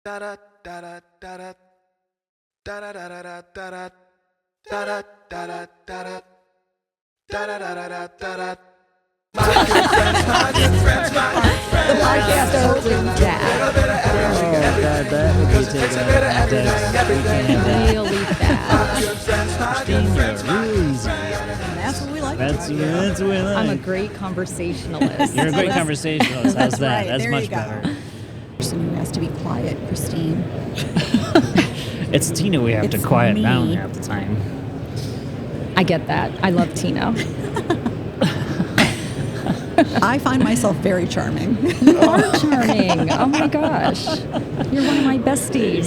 da da da da da da da da da da da da da da da. The podcast opens that. Really fast. That's what we like. That's what we like. I'm a great conversationalist. You're a great conversationalist. How's that? Right. That's there much you go. better. Person who has to be quiet, Christine. It's Tina we have to It's quiet me. down half the time. I get that. I love Tina. I find myself very charming. You are charming. Oh my gosh. You're one of my besties.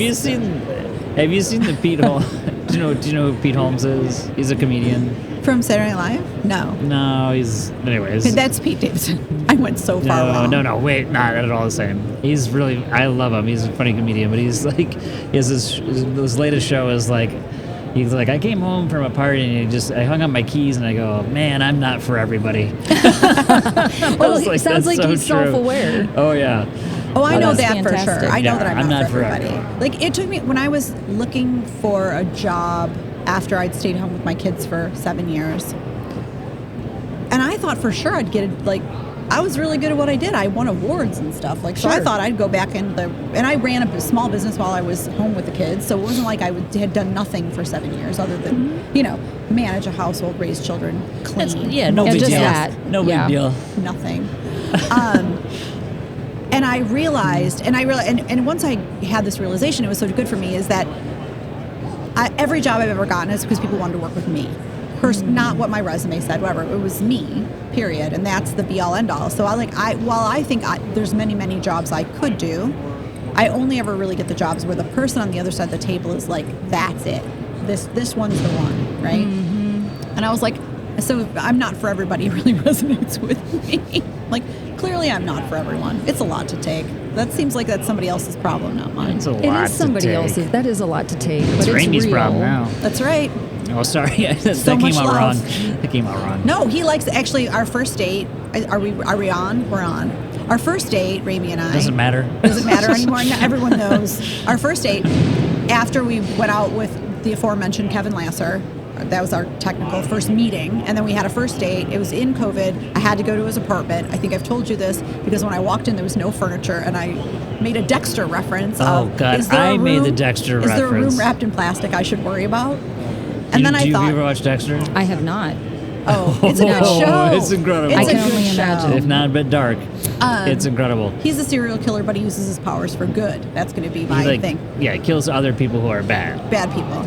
Have you seen the Pete Holmes? Do you know who Pete Holmes is? He's a comedian. From Saturday Night Live? No. No, anyways. That's Pete Davidson. I went so far wrong. No, wait, not at all the same. I love him. He's a funny comedian, but he's like, his latest show is like, he's like, I came home from a party and I hung up my keys and I go, man, I'm not for everybody. Well, it sounds like he's self-aware. Oh, yeah. Oh, I know that's that for fantastic. sure. I know Yeah, that I'm not for everybody. Like, it took me, when I was looking for a job after I'd stayed home with my kids for 7 years, and I thought for sure I'd get it, like, I was really good at what I did. I won awards and stuff. Like, so I Sure. thought I'd go back and I ran a small business while I was home with the kids. So it wasn't like I had done nothing for 7 years other than, manage a household, raise children, clean. No Yeah, big just deal. that. No big Yeah. deal. Nothing. And I realized, and once I had this realization, it was so good for me, is that every job I've ever gotten is because people wanted to work with me. Not what my resume said, whatever. It was me, period. And that's the be all end all. So while I think there's many, many jobs I could do, I only ever really get the jobs where the person on the other side of the table is like, that's it. This one's the one, right? Mm-hmm. And I was like, so I'm not for everybody really resonates with me. Like, clearly I'm not for everyone. It's a lot to take. That seems like that's somebody else's problem, not mine. It's a lot It is to somebody take. else's. That is a lot to take. It's but Randy's it's real. problem now. That's right. Oh, sorry. that So came much out love. wrong. That came out wrong. No, he likes, actually, our first date. Are we on? We're on. Our first date, Raimi and I. Doesn't matter. Doesn't matter anymore. No, everyone knows. Our first date, after we went out with the aforementioned Kevin Lasser, that was our technical first meeting, and then we had a first date. It was in COVID. I had to go to his apartment. I think I've told you this, because when I walked in, there was no furniture, and I made a Dexter reference. Oh, God. I made the Dexter Is there a room reference. wrapped in plastic I should worry about? And then I Have thought, you ever watched Dexter? I have not. oh, it's a good Oh, show. it's incredible. I It's a can good only show. imagine. If not a bit dark, it's incredible. He's a serial killer, but he uses his powers for good. That's going to be my thing. Yeah, he kills other people who are bad. Bad people.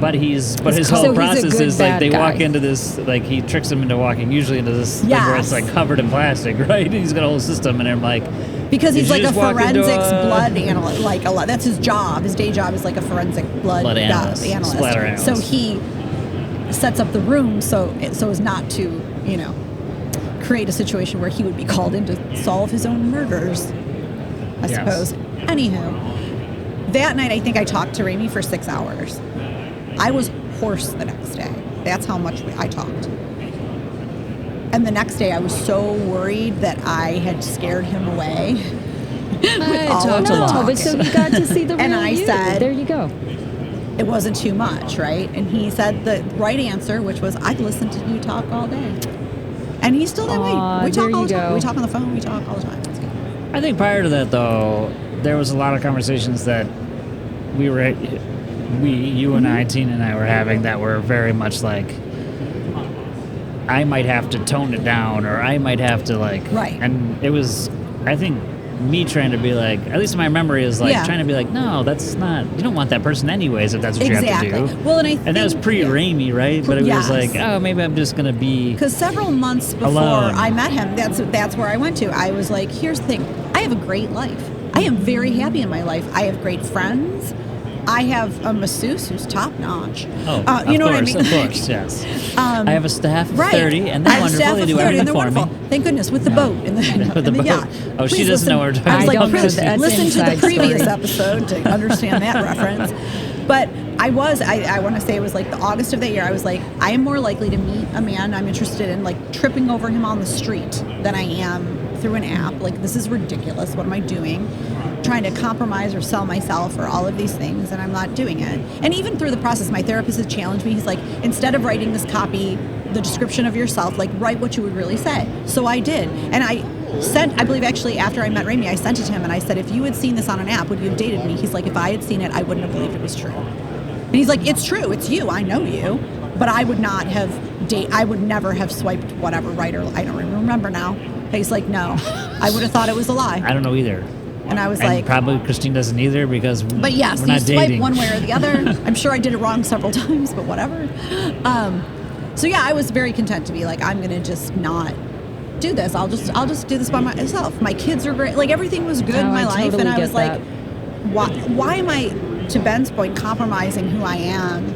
But his So whole he's a process good is like bad they guy. walk into this, like he tricks them into walking usually into this thing where it's Yes. like covered in plastic, right? And he's got a whole system, and I'm like, Because he's Did like you a just walk into forensics a- blood analyst. Like a lot. That's his job. His day job is like a forensic blood analyst. Splatter analyst. So he sets up the room so as not to, create a situation where he would be called in to solve his own murders, I Yes. suppose. Anywho, that night I think I talked to Raimi for 6 hours. I was hoarse the next day. That's how much I talked. And the next day I was so worried that I had scared him away. all of talked the a lot. No, but so you got to see the real And I you. said- there you go. It wasn't too much, right? And he said the right answer, which was, I'd listen to you talk all day. And he's still that Aw, way. We talk there all you the time. go. We talk on the phone. We talk all the time. It's good. I think prior to that though, there was a lot of conversations that you and I, Tina and I were having that were very much like, I might have to tone it down, or I might have to like, Right. And it was, I think, me trying to be like, at least my memory is like Yeah. trying to be like, no, that's not. You don't want that person anyways if that's what you have to do. Well, and I think... And that was pre-Raimi, right? But it Yes. was like, oh, maybe I'm just gonna be. Because several months before Alone. I met him, that's where I went to. I was like, here's the thing. I have a great life. I am very happy in my life. I have great friends. I have a masseuse who's top notch. Oh, you know of what I course, mean? of course, yes. I have a staff of Right. 30, and I they're have a wonderful. staff They of do 30, everything and they're for me. wonderful. Thank goodness, with the Yeah. boat and With the the boat. yacht. Oh, she Please doesn't know what we're talking I about. don't know Chris, that. listen to the Inside previous story. episode to understand that reference. But I want to say it was like the August of that year. I was like, I am more likely to meet a man I'm interested in, like tripping over him on the street, than I am through an app. Like, this is ridiculous. What am I doing? Trying to compromise or sell myself or all of these things, and I'm not doing it. And even through the process, my therapist has challenged me. He's like, instead of writing this copy, the description of yourself, like, write what you would really say. So I did. And I believe actually after I met Rami, I sent it to him and I said, if you had seen this on an app, would you have dated me? He's like, if I had seen it, I wouldn't have believed it was true. And he's like, it's true, it's you, I know you, but I would not have I would never have swiped whatever right or I don't remember now. But he's like, no, I would have thought it was a lie. I don't know either. And I was and like, probably Christine doesn't either because but yes, we're you not swipe dating. one way or the other. I'm sure I did it wrong several times, but whatever. So yeah, I was very content to be like, I'm gonna just not do this. I'll just do this by myself. My kids are great. Like, everything was good in my life, totally and I get was like, that. why am I, to Ben's point, compromising who I am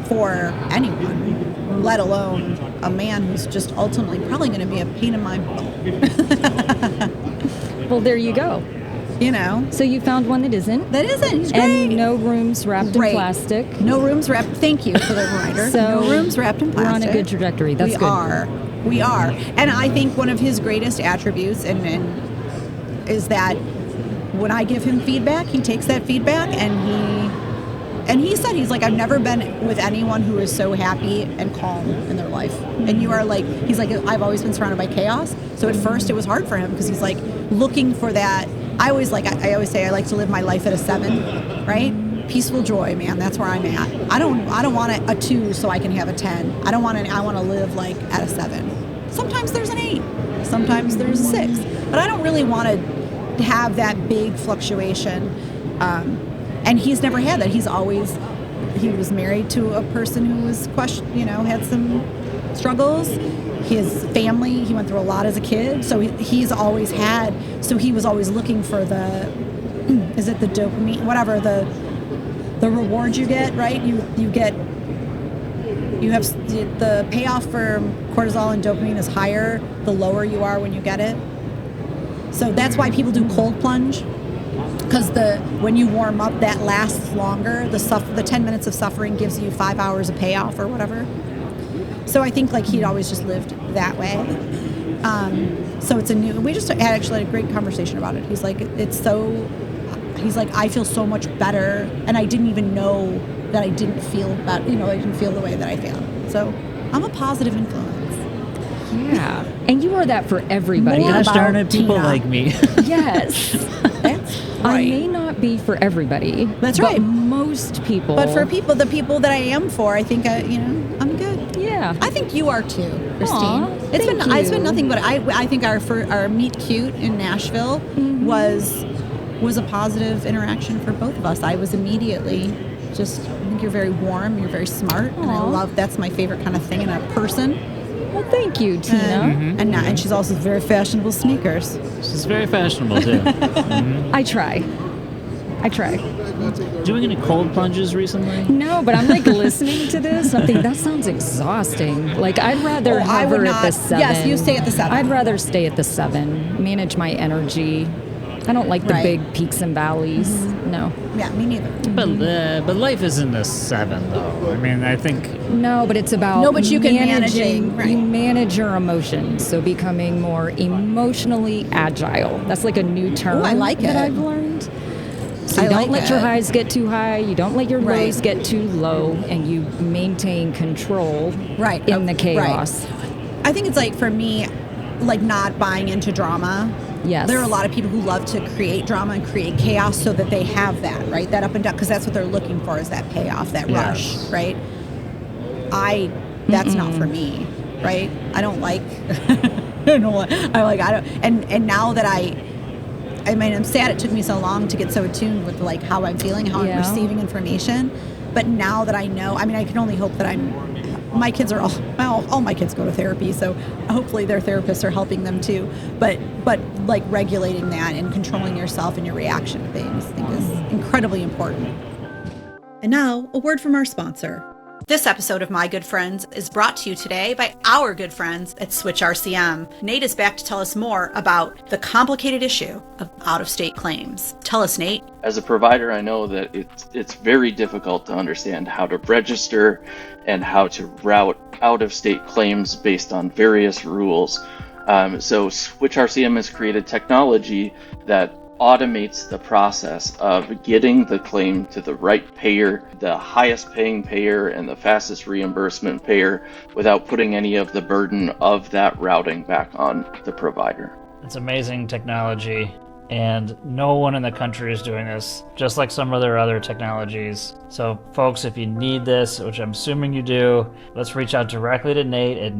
for anyone, let alone a man who's just ultimately probably going to be a pain in my butt. Well, there you go. You know? So you found one that isn't. That isn't. He's great. And no rooms wrapped in plastic. No rooms wrapped. Thank you for the reminder. So no rooms wrapped in plastic. We're on a good trajectory. That's we good. We are. And I think one of his greatest attributes and is that when I give him feedback, he takes that feedback and he said, he's like, I've never been with anyone who is so happy and calm in their life. And you are like, he's like, I've always been surrounded by chaos. So at first it was hard for him because he's like looking for that. I always say I like to live my life at a 7, right? Peaceful joy, man. That's where I'm at. I don't want a 2 so I can have a 10. I want to live like at a 7. Sometimes there's an 8. Sometimes there's a 6. But I don't really want to have that big fluctuation. And he's never had that. He was married to a person who was had some struggles. His family, he went through a lot as a kid, so he's always had. So he was always looking for is it the dopamine, whatever the rewards you get, right? You have the payoff for cortisol and dopamine is higher the lower you are when you get it. So that's why people do cold plunge. Because when you warm up, that lasts longer. The 10 minutes of suffering gives you 5 hours of payoff or whatever. So I think like he'd always just lived that way. So we just actually had a great conversation about it. He's like, I feel so much better, and I didn't even know that I didn't feel I didn't feel the way that I feel. So I'm a positive influence. Yeah, and you are that for everybody. Gosh darn it, people like me. Yes. That's right. I may not be for everybody. That's right. But most people. But for the people that I am for, I think I'm good. Yeah. I think you are too, Christine. Aw, It's thank been you. nothing but I think our meet cute in Nashville was a positive interaction for both of us. I was immediately I think you're very warm, you're very smart, and that's my favorite kind of thing in a person. Well, thank you, Tina. And she's also very fashionable sneakers. She's very fashionable too. I try. Doing any cold plunges recently? No, but I'm like listening to this. I think that sounds exhausting. Like I'd rather hover at the 7. Yes, you stay at the 7. I'd rather stay at the 7. Manage my energy. I don't like the big peaks and valleys. No. Yeah, me neither. But life isn't a 7 though. I mean, I think. No, but it's about No, but you can managing. right. You manage your emotions, so becoming more emotionally agile. That's like a new term. Ooh, I like that it. I've learned. So you I don't like let your it. highs get too high. You don't let your Right. lows get too low, and you maintain control in the chaos. Right. I think it's like for me, like not buying into drama. Yes. There are a lot of people who love to create drama and create chaos so that they have that, right? That up and down, because that's what they're looking for is that payoff, that rush, right? That's not for me, right? I don't like, and now that I mean, I'm sad it took me so long to get so attuned with like how I'm feeling, how I'm receiving information. But now that I know, I mean, I can only hope that my kids are all my kids go to therapy, so hopefully their therapists are helping them too. But like regulating that and controlling yourself and your reaction to things, I think is incredibly important. And now, a word from our sponsor. This episode of My Good Friends is brought to you today by our good friends at Switch RCM. Nate is back to tell us more about the complicated issue of out-of-state claims. Tell us, Nate. As a provider, I know that it's very difficult to understand how to register and how to route out-of-state claims based on various rules. So Switch RCM has created technology that automates the process of getting the claim to the right payer, the highest paying payer and the fastest reimbursement payer, without putting any of the burden of that routing back on the provider. It's amazing technology, and no one in the country is doing this, just like some of their other technologies. So folks, if you need this, which I'm assuming you do, let's reach out directly to Nate at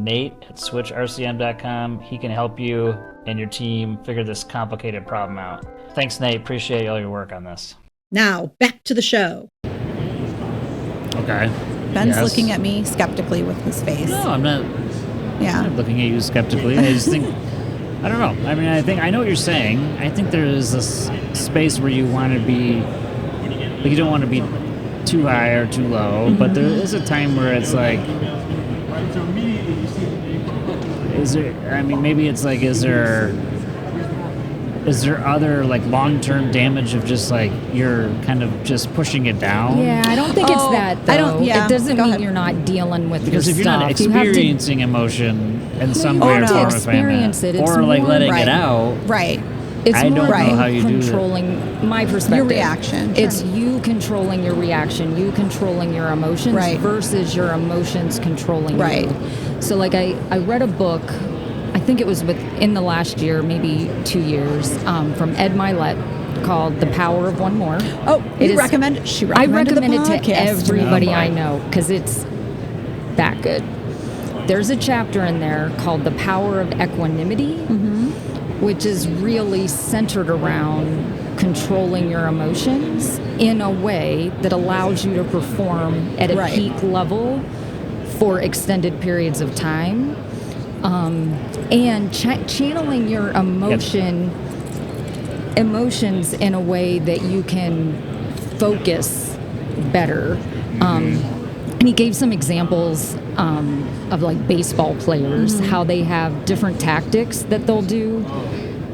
switchrcm.com. He can help you and your team figure this complicated problem out. Thanks, Nate. Appreciate all your work on this. Now, back to the show. Okay. Ben's Yes. looking at me skeptically with his face. No, I'm not. Yeah. I'm not looking at you skeptically. I just think, I don't know. I mean, I know what you're saying. I think there is this space where you want to be, like, you don't want to be too high or too low, but there is a time where it's like, is there, I mean, maybe it's like, is there other, like, long-term damage of just, like, you're kind of just pushing it down? Yeah, I don't think it's that, though. I don't- yeah, It doesn't go mean ahead. you're not dealing with Because your if you're stuff. not You have to- experiencing emotion in some you way have or to form, experience it. It's or like more- letting Right. it out, Right. It's I more don't know about how you do that. controlling my perspective. reaction, It's sure. you controlling your reaction, you controlling your emotions Right. versus your emotions controlling Right. you. So like I read a book, I think it was within the last year, maybe 2 years, from Ed Milet called The Power of One More. Oh, It you is- recommend? She I recommended recommend the it to podcast. everybody Oh, I boy. know because it's that good. There's a chapter in there called The Power of Equanimity, which is really centered around controlling your emotions in a way that allows you to perform at a Right. peak level for extended periods of time, and channeling your emotions in a way that you can focus better. And he gave some examples of like baseball players, how they have different tactics that they'll do,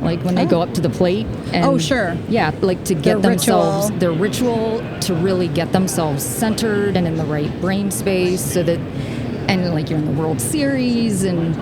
like when they go up to the plate. And, Oh, sure. Yeah, like to Their get themselves, ritual. their ritual to really get themselves centered and in the right brain space so that, and like you're in the World Series and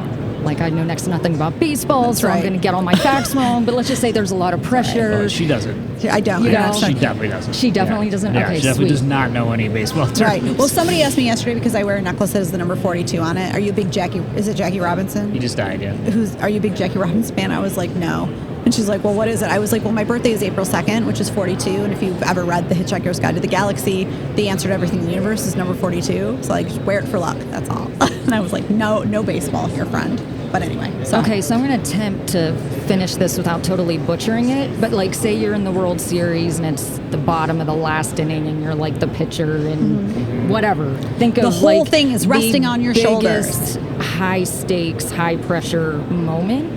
like I know next to nothing about baseball, That's so I'm right. going to get all my facts wrong, but let's just say there's a lot of pressure. Well, she doesn't. I don't. You I'm know, not She sure. definitely doesn't. She definitely doesn't? Yeah, Okay, she definitely sweet. does not know any baseball terms. Right. Well, somebody asked me yesterday because I wear a necklace that has the number 42 on it. Are you a big Jackie? Is it Jackie Robinson? He just died, yeah. Are you a big Jackie Robinson fan? I was like, no. And she's like, well, what is it? I was like, well, my birthday is April 2nd, which is 42. And if you've ever read The Hitchhiker's Guide to the Galaxy, the answer to everything in the universe is number 42. So like, wear it for luck. That's all. And I was like, no baseball here, friend. But anyway. So. Okay, so I'm going to attempt to finish this without totally butchering it. But like, say you're in the World Series and it's the bottom of the last inning, and you're like the pitcher and whatever. Think of The whole like thing is the resting on your shoulders. biggest high stakes, high pressure moment,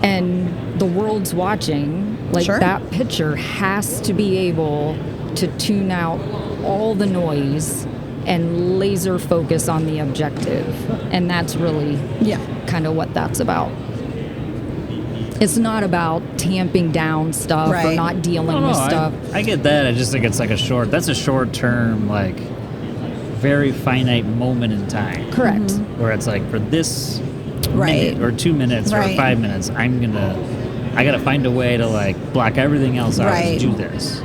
and the world's watching. Like Sure. that pitcher has to be able to tune out all the noise and laser focus on the objective, and that's really kind of what that's about. It's not about tamping down stuff or Right. not dealing No, with stuff. I get that. I just think it's like that's a short term, like, very finite moment in time. Correct. Where it's like, for this Right. minute or 2 minutes or Right. 5 minutes, I gotta find a way to like block everything else out Right. to do this.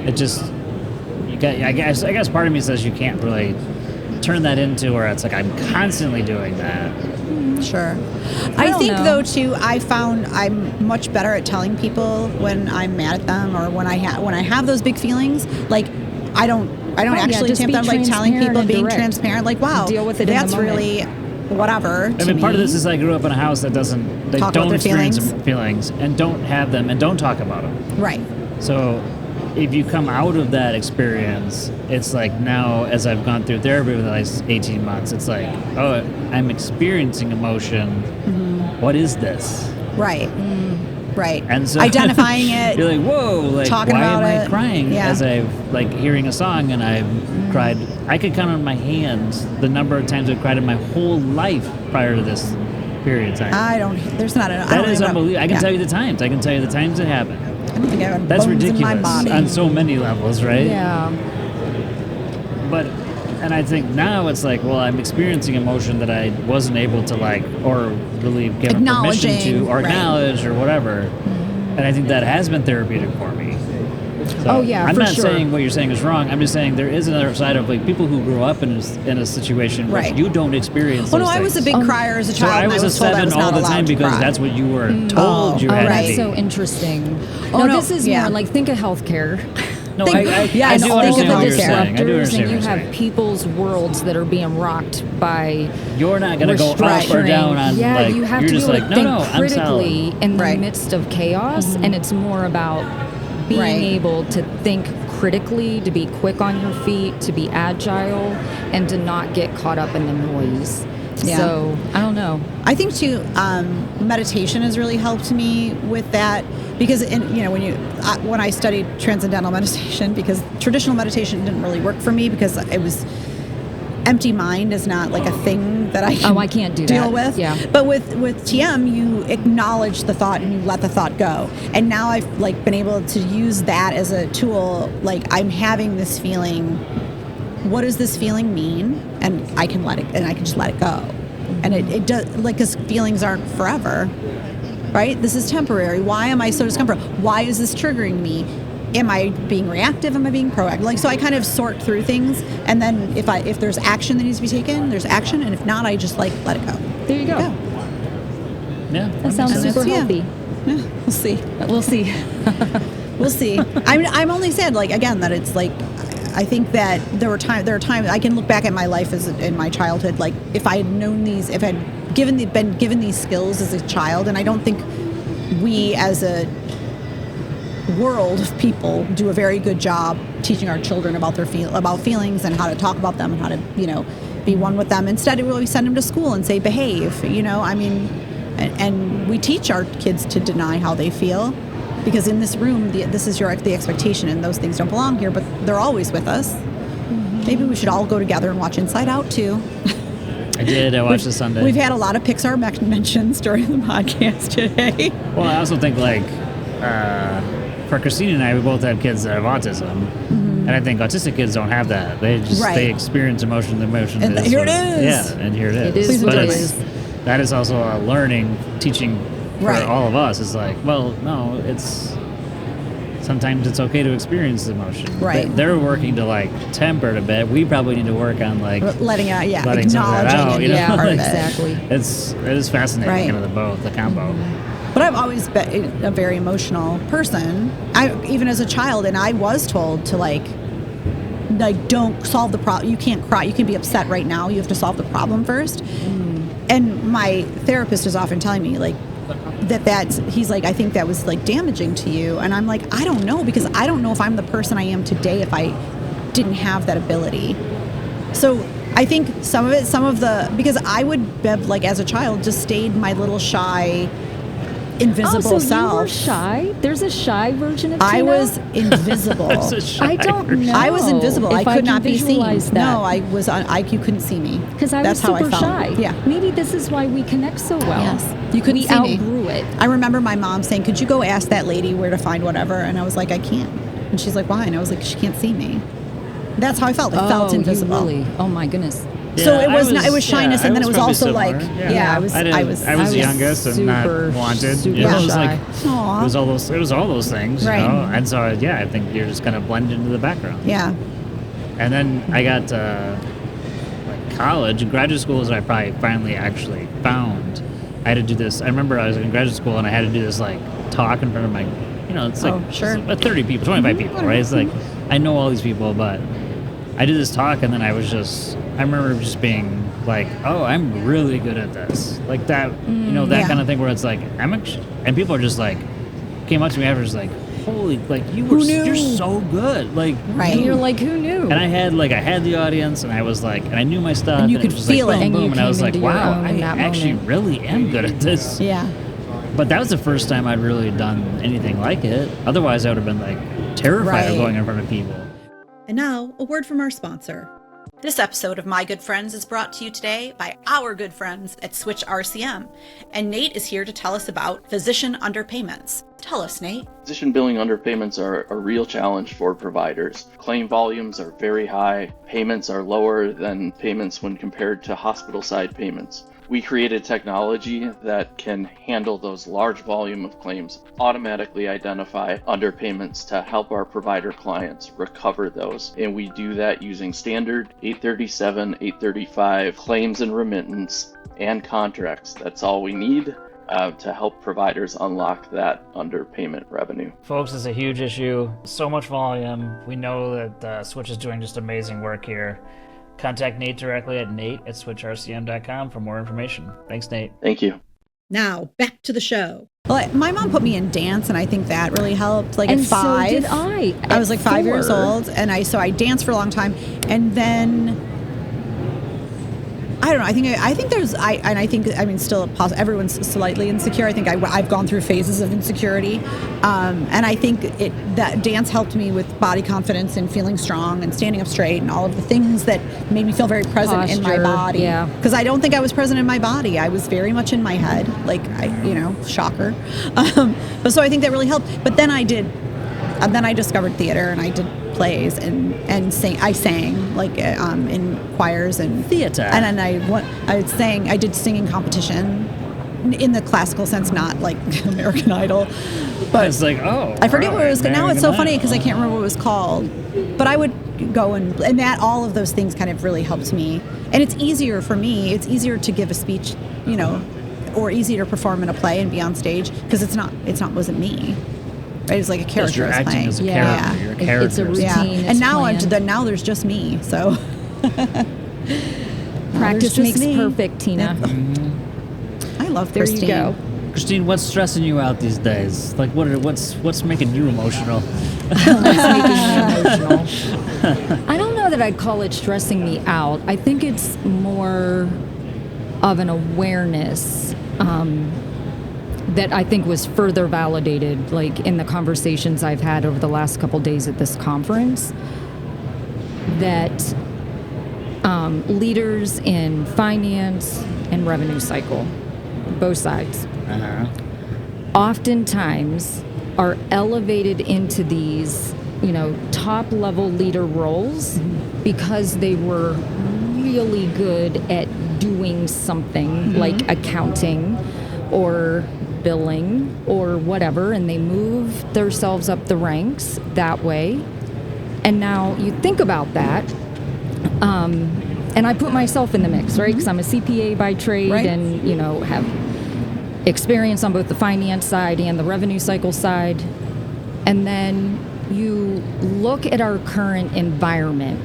It just, I guess part of me says you can't really turn that into where it's like I'm constantly doing that. Sure. I I don't think know. though too, I found I'm much better at telling people when I'm mad at them or when I have those big feelings. Like I don't yeah, actually just tamp be down, like telling transparent people, and being direct. transparent. Like wow, Deal with it in the that's moment. really whatever. I mean, part of this is I grew up in a house that Talk about don't their experience feelings. feelings and don't have them and don't talk about them. right. So if you come out of that experience, it's like now as I've gone through therapy for the last 18 months, it's like, oh, I'm experiencing emotion. What is this? Right. Right. And so identifying it. You're like, whoa, like talking why about am I it. crying Yeah. as I've like hearing a song and I've cried. I could count on my hands the number of times I've cried in my whole life prior to this period of time. I don't. There's not enough. That is unbelievable. I can tell you the times. I can tell you the times it happened. I don't think I have That's bones ridiculous in my body. on so many levels, right? Yeah. But And I think now it's like, well, I'm experiencing emotion that I wasn't able to like, or really give permission Acknowledging, to, or right. acknowledge, or whatever. And I think that has been therapeutic for me. So, Oh, yeah, I'm for not sure. saying what you're saying is wrong. I'm just saying there is another side of like people who grew up in a situation where Right. you don't experience. Well, no, those I was a things. big crier as a So child. I and was a told I 7 was all not the allowed time to because cry. that's what you were told you had That's to be. so interesting. Oh, Now, no, this is yeah. more like, think of healthcare. No, Think- I yes, do think of understand the what you're saying. I do disruptors, understand and you what you're have saying. people's worlds that are being rocked by You're not going to go up or restructuring. down on Yeah, like, you have you're to be just able like, to think no, I'm critically solid. in the Right. midst of chaos, and it's more about being Right. able to think critically, to be quick on your feet, to be agile, and to not get caught up in the noise. Yeah. So I don't know. I think too, meditation has really helped me with that because, when I studied transcendental meditation, because traditional meditation didn't really work for me because it was empty mind is not like a thing that I can't do deal that. with. Yeah. But with TM, you acknowledge the thought and you let the thought go. And now I've like been able to use that as a tool. Like I'm having this feeling. What does this feeling mean? And I can let it, and I can just let it go. And it does, like, because feelings aren't forever, right? This is temporary. Why am I so discomfort? Why is this triggering me? Am I being reactive? Am I being proactive? Like, so I kind of sort through things, and then if there's action that needs to be taken, there's action, and if not, I just like let it go. There you go. Yeah. Yeah, That sounds sense. super Yeah. healthy. Yeah, we'll see. We'll see. We'll see. I'm only sad, like, again, that it's like, I think that there are times I can look back at my life in my childhood, like if I had known these, if I had been given these skills as a child, and I don't think we as a world of people do a very good job teaching our children about about feelings and how to talk about them and how to, be one with them. Instead, we send them to school and say, behave, and we teach our kids to deny how they feel. Because in this room, this is the expectation, and those things don't belong here, but they're always with us. Maybe we should all go together and watch Inside Out, too. I did. I watched this Sunday. We've had a lot of Pixar mentions during the podcast today. Well, I also think, like, for Christine and I, we both have kids that have autism. And I think autistic kids don't have that. They experience emotion. The emotion And is here it sort of- is. Yeah, and here it is. It is But what it it's- that is also a learning, teaching for Right. all of us. It's like, well, no, sometimes it's okay to experience emotion. Right. They're working to like temper it a bit. We probably need to work on like Letting it, yeah, letting some of that acknowledging out. it, You know? yeah, part of it. exactly. It is fascinating, Right. kind of the combo. But I've always been a very emotional person. Even as a child, and I was told to like don't solve the problem. You can't cry. You can be upset right now. You have to solve the problem first. And my therapist is often telling me like he's like, I think that was like damaging to you. And I'm like, I don't know, because I don't know if I'm the person I am today if I didn't have that ability. So I think because I would have, like, as a child, just stayed my little shy, invisible so self. you were shy? There's a shy version of Tina? I was invisible. It's a shy I don't version. know. I was invisible. If I could can not be seen. visualize that. No, I was. You couldn't see me. Because I That's was how super I felt. shy. Yeah. Maybe this is why we connect so well. Yes. You couldn't we see me. outgrew it. I remember my mom saying, "Could you go ask that lady where to find whatever?" And I was like, "I can't." And she's like, "Why?" And I was like, "She can't see me." That's how I felt. I felt invisible. You really? Oh my goodness. So Yeah, it was not. It was shyness, I and then it was probably also similar. like, Yeah. I was I was the youngest and not super, wanted. super You know, it was shy. like Aw. it was all those things, Right. you know. And so I think you're just gonna blend into the background. Yeah. And then I got like college and graduate school is I probably finally actually found. I had to do this. I remember I was in graduate school and I had to do this like talk in front of my, it's like sure. it's like 30 people, 25 people, right? It's like I know all these people, but I did this talk and then I remember just being like, oh, I'm really good at this. Like that, that Yeah. kind of thing where it's like, and people are just like, came up to me afterwards like, holy, like Who knew? you're so good. Like, Right. And you're like, who knew? and I had the audience and I was like, and I knew my stuff. And you it could was just feel like, it. boom, And you boom. And I was came like, into your wow, own I in that actually moment. really am good at this. Yeah. But that was the first time I'd really done anything like it. Otherwise, I would have been like terrified Right. of going in front of people. And now, a word from our sponsor. This episode of My Good Friends is brought to you today by our good friends at Switch RCM, and Nate is here to tell us about physician underpayments. Tell us, Nate. Physician billing underpayments are a real challenge for providers. Claim volumes are very high, payments are lower than payments when compared to hospital side payments. We created technology that can handle those large volume of claims, automatically identify underpayments to help our provider clients recover those. And we do that using standard 837, 835 claims and remittance and contracts. That's all we need to help providers unlock that underpayment revenue. Folks, it's a huge issue. So much volume. We know that Switch is doing just amazing work here. Contact Nate directly at nate@switchrcm.com for more information. Thanks, Nate. Thank you. Now, back to the show. Well, my mom put me in dance, and I think that really helped. Like And at 5. so did I. I was like 5 years 4. old, and I danced for a long time, and then I don't know. I think still everyone's slightly insecure. I think I've gone through phases of insecurity, and I think that dance helped me with body confidence and feeling strong and standing up straight and all of the things that made me feel very present in my Posture, body. yeah. Because I don't think I was present in my body. I was very much in my head. Like shocker. But so I think that really helped. But then I discovered theater, and I did plays and sing. I sang like in choirs and Theater. and then I did singing competition in the classical sense, not like American Idol. But It's like, I forget what it was. Now it's so funny because I can't remember what it was called. But I would go and that all of those things kind of really helped me. And it's easier for me. It's easier to give a speech, or easier to perform in a play and be on stage because it wasn't me. Right? It's like a character You're I was acting playing. as a Yeah. character. You're a It's a character. routine. Yeah, it's and now planned. now there's just me. So Practice just makes me. perfect, Tina. I love There Christine. you go. Christine, what's stressing you out these days? Like, what's making you emotional? It's making me emotional. I don't know that I'd call it stressing me out. I think it's more of an awareness that I think was further validated, like in the conversations I've had over the last couple days at this conference, that leaders in finance and revenue cycle, both sides, oftentimes are elevated into these, top level leader roles because they were really good at doing something like accounting or billing or whatever, and they move themselves up the ranks that way. And now you think about that, and I put myself in the mix, right? Because I'm a CPA by trade, Right. and have experience on both the finance side and the revenue cycle side. And then you look at our current environment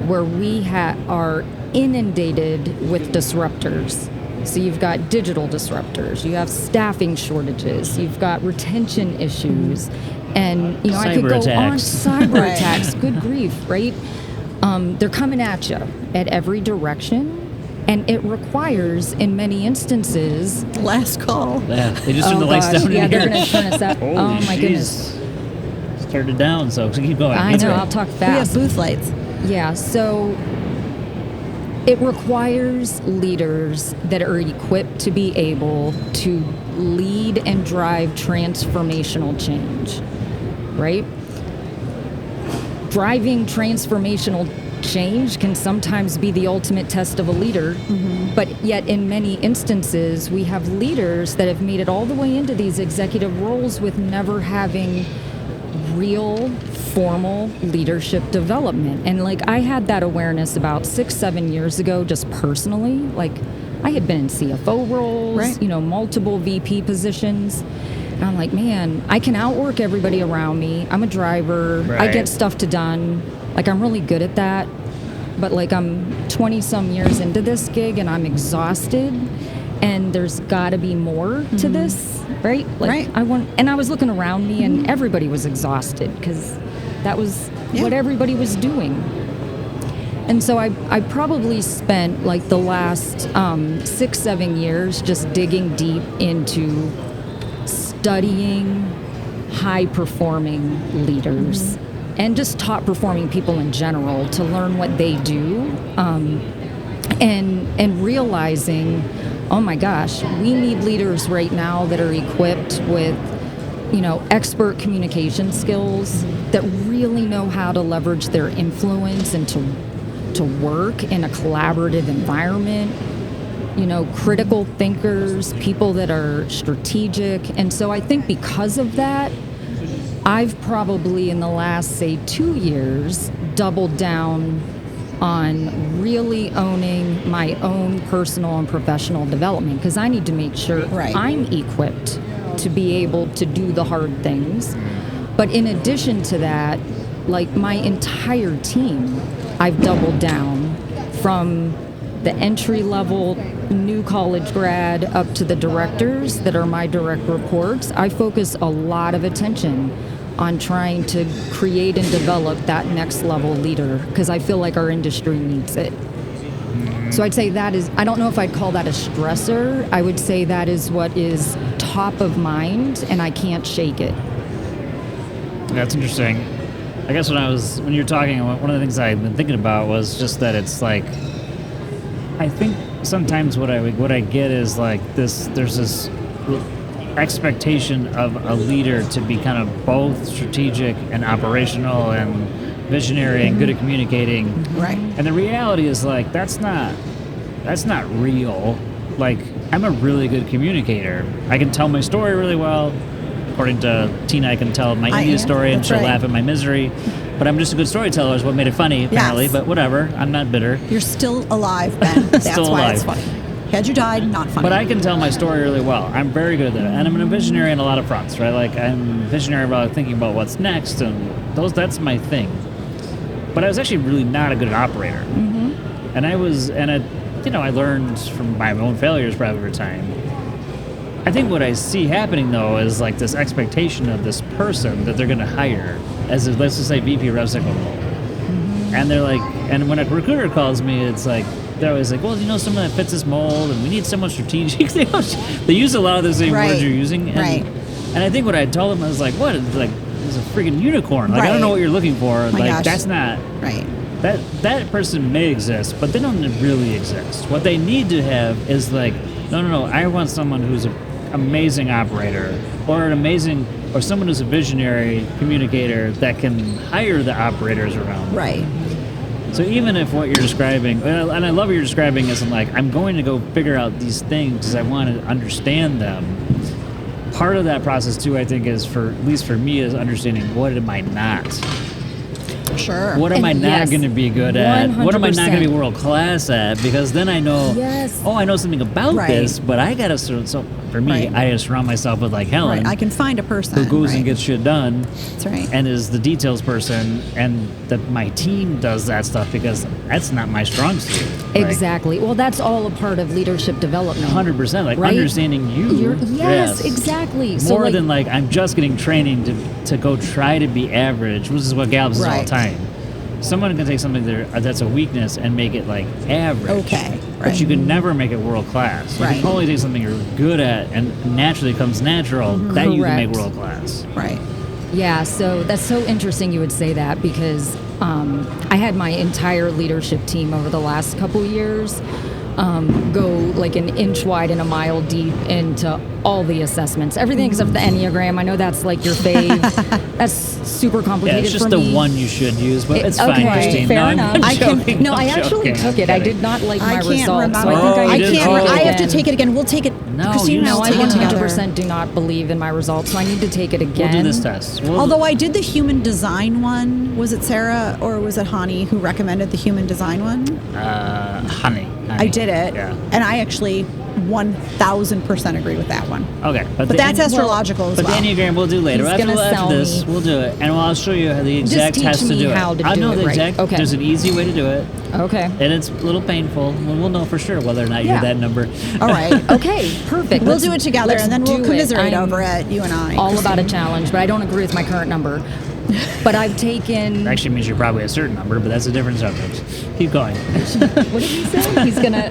where we are inundated with disruptors. So you've got digital disruptors, you have staffing shortages, you've got retention issues, and I could go on. Cyber Right. attacks, good grief, right? They're coming at you at every direction, and it requires, in many instances, Last call. Yeah, they just turned the lights down yeah, in they're here. going to turn us out. Holy Oh my jeez. goodness! Turned it down, so keep going. I That's know. right. I'll talk We have fast. booth lights. Yeah, so it requires leaders that are equipped to be able to lead and drive transformational change, right? Driving transformational change can sometimes be the ultimate test of a leader, but yet in many instances, we have leaders that have made it all the way into these executive roles with never having real formal leadership development. And I had that awareness about 6-7 years ago, just personally. I had been in CFO roles, Right. Multiple VP positions. And I'm like, man, I can outwork everybody around me. I'm a driver. I Right. get stuff done. I'm really good at that. But I'm 20 some years into this gig and I'm exhausted. And there's got to be more to this, right? Right. I was looking around me and everybody was exhausted because that was what everybody was doing. And so I probably spent the last 6-7 years just digging deep into studying high performing leaders and just top performing people in general to learn what they do, and realizing, oh my gosh, we need leaders right now that are equipped with, expert communication skills, that really know how to leverage their influence and to work in a collaborative environment, critical thinkers, people that are strategic. And so I think because of that, I've probably in the last, say, 2 years, doubled down on really owning my own personal and professional development, because I need to make sure I'm equipped to be able to do the hard things. But in addition to that, like my entire team, I've doubled down from the entry level new college grad up to the directors that are my direct reports. I focus a lot of attention on trying to create and develop that next level leader, because I feel like our industry needs it. So I'd say that is, I don't know if I'd call that a stressor. I would say that is what is top of mind, and I can't shake it. That's interesting. I guess when you were talking, one of the things I've been thinking about was just that it's like, I think sometimes what I get is like there's this expectation of a leader to be kind of both strategic and operational and visionary and good at communicating. Right. And the reality is like that's not real. Like, I'm a really good communicator. I can tell my story really well. According to Tina, I can tell my India story and she'll laugh at my misery. But I'm just a good storyteller is what made it funny, apparently. Yes. But whatever, I'm not bitter. You're still alive, Ben. That's Still why alive. it's funny. Had you died, not funny. But I can tell my story really well. I'm very good at that. And I'm a visionary on a lot of fronts, right? Like, I'm visionary about thinking about what's next, and that's my thing. But I was actually really not a good operator. Mm-hmm. And I learned from my own failures probably over time. I think what I see happening, though, is like this expectation of this person that they're going to hire as let's just say VP rev cycle role. Mm-hmm. And they're like, and when a recruiter calls me, it's like, they're always like, well, someone that fits this mold, and we need someone strategic. They use a lot of the same words you're using. And, and I think what I told them, I was like, what? It's like, it's a freaking unicorn. Like, I don't know what you're looking for. That's not... Right. That person may exist, but they don't really exist. What they need to have is like, no, I want someone who's an amazing operator, or someone who's a visionary communicator that can hire the operators around. Right. So even if what you're describing, and I love what you're describing, isn't like, I'm going to go figure out these things because I want to understand them. Part of that process too, I think, is at least for me, is understanding what am I not. Sure. What am I not going to be good at? 100%. What am I not going to be world class at? Because then I know, I know something about this, but I got to so for me, I just surround myself with like Helen. I can find a person who goes and gets shit done. That's right. And is the details person, and that my team does that stuff because that's not my strong suit. Exactly. Well, that's all a part of leadership development. 100%. Like understanding you. Yes, exactly. More than like I'm just getting training to go try to be average, which is what Gallup says all the time. Someone can take something that's a weakness and make it like average. Okay. But you can never make it world class. You can only take something you're good at and naturally comes natural, that you can make world class. Right. Yeah, so that's so interesting you would say that, because I had my entire leadership team over the last couple years go like an inch wide and a mile deep into all the assessments, everything except the Enneagram. I know that's like your fave. That's super complicated. It's just for the me. one you should use, but it's fine, Christine. Fair enough. I actually took it. I did not like my results. So I think I have to take it again. We'll take it. No, Christine, I take it together. 100% do not believe in my results, so I need to take it again. We'll do this test. Although I did the human design one. Was it Sarah or was it Hani who recommended the human design one? Honey. I did it, and I actually 1,000% agree with that one. Okay, but that's astrological as well. But the Enneagram we'll do later. After this, we'll do it, and I'll show you the exact test to do it. I know the exact. Okay. There's an easy way to do it. Okay. And it's a little painful. We'll know for sure whether or not you're that number. All right. Okay. Perfect. We'll do it together, and then we'll commiserate over it. You and I. All Christine. about a challenge, but I don't agree with my current number. But I've taken. It actually means you're probably a certain number, but that's a different subject. Keep going. What did he say? He's gonna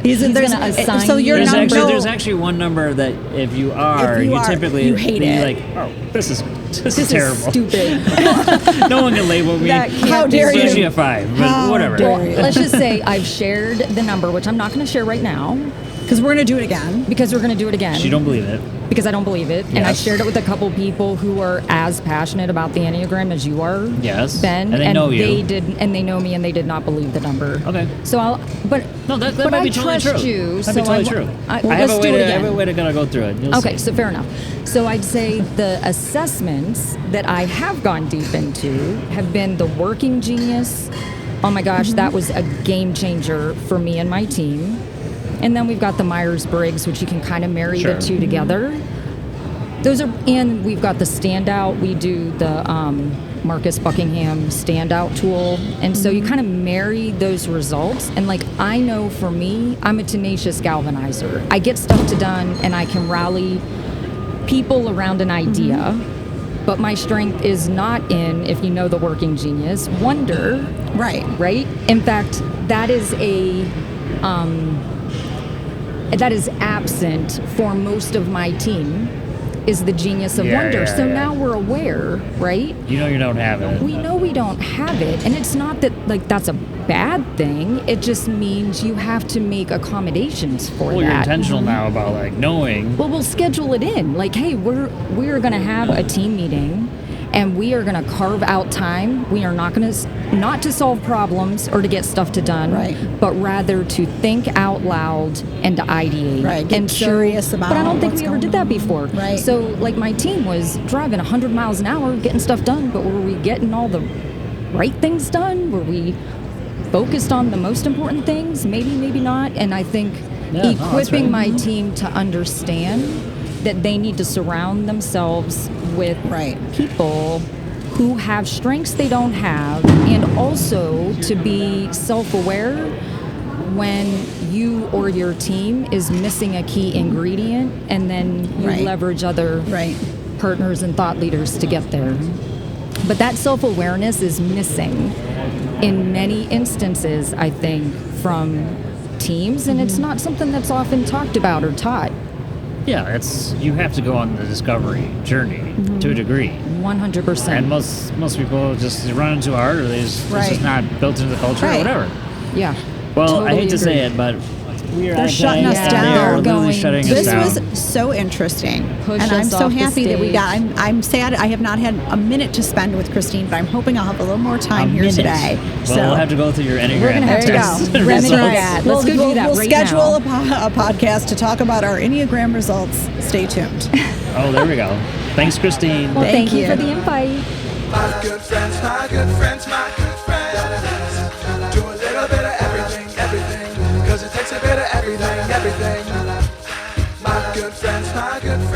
assign. So your there's number. There's actually one number that if you are, you typically you hate it. You're like, oh, this is This is This terrible. is stupid. No one can label me. That can't How be dare you. Especially a 5, but How whatever. dare Well, let's just say I've shared the number, which I'm not going to share right now Because we're going to do it again. because we're going to do it again. She don't believe it. Because I don't believe it. And I Yes. shared it with a couple people who are as passionate about the Enneagram as you are, Yes. Ben. And they know you. They did, and they know me, and they did not believe the number. Okay. So I'll, but No, that but might I be totally trust true. you. That'd so be totally I, true. I, I have let's a do way it to again. kind of go through it. You'll Okay, see. so fair enough. So I'd say the assessments that I have gone deep into have been the Working Genius. Oh my gosh, that was a game changer for me and my team. And then we've got the Myers-Briggs, which you can kind of marry Sure. the two together. Those are, and we've got the standout. We do the Marcus Buckingham standout tool. And so you kind of marry those results. And like, I know for me, I'm a tenacious galvanizer. I get stuff done and I can rally people around an idea. But my strength is not in, if you know the Working Genius, wonder, Right. right? In fact, that is that is absent for most of my team, is the genius of Yeah, wonder. yeah, So yeah. now we're aware, right? You know you don't have it. We know we don't have it, and it's not that like that's a bad thing. It just means you have to make accommodations for Well, you're that. intentional now about like knowing. Well, we'll schedule it in. Like, hey, we're going to have a team meeting, and we are going to carve out time. We are not going to not to solve problems or to get stuff to done, Right. but rather to think out loud and to ideate. Right, get and curious about But I don't think what's we ever going did that on. before. Right. So, like, my team was driving 100 miles an hour, getting stuff done, but were we getting all the right things done? Were we focused on the most important things? Maybe, maybe not. And I think Yeah, no, that's equipping right. my team to understand that they need to surround themselves with Right. people who have strengths they don't have, and also to be self-aware when you or your team is missing a key ingredient, and then you Right. leverage other Right. partners and thought leaders to get there. But that self-awareness is missing in many instances, I think, from teams, and it's not something that's often talked about or taught. Yeah, it's you have to go on the discovery journey to a degree. 100%. And most people just run into it hard, or it's Right. just not built into the culture, or Right. whatever. Yeah. Well, I Totally hate to say agree. it, but we are They're out of shutting time. us Yeah, down. They are They're literally going- shutting us This down. was so interesting, Push and I'm us so off the happy that we got. stage. I'm sad I have not had a minute to spend with Christine, but I'm hoping I'll have a little more time here minute. today. Well, we'll have to go through your Enneagram. We're gonna have to test go. and Let's results. do that. We'll, Let's go we'll, do that we'll right schedule now. a podcast to talk about our Enneagram results. Stay tuned. Oh, there we go. Thanks, Christine. Well, Thank thank you you. for the invite. My good friends, my good friends, my good friends. Do a little bit of everything, everything. Cause it takes a bit of everything, everything. My good friends, my good friends.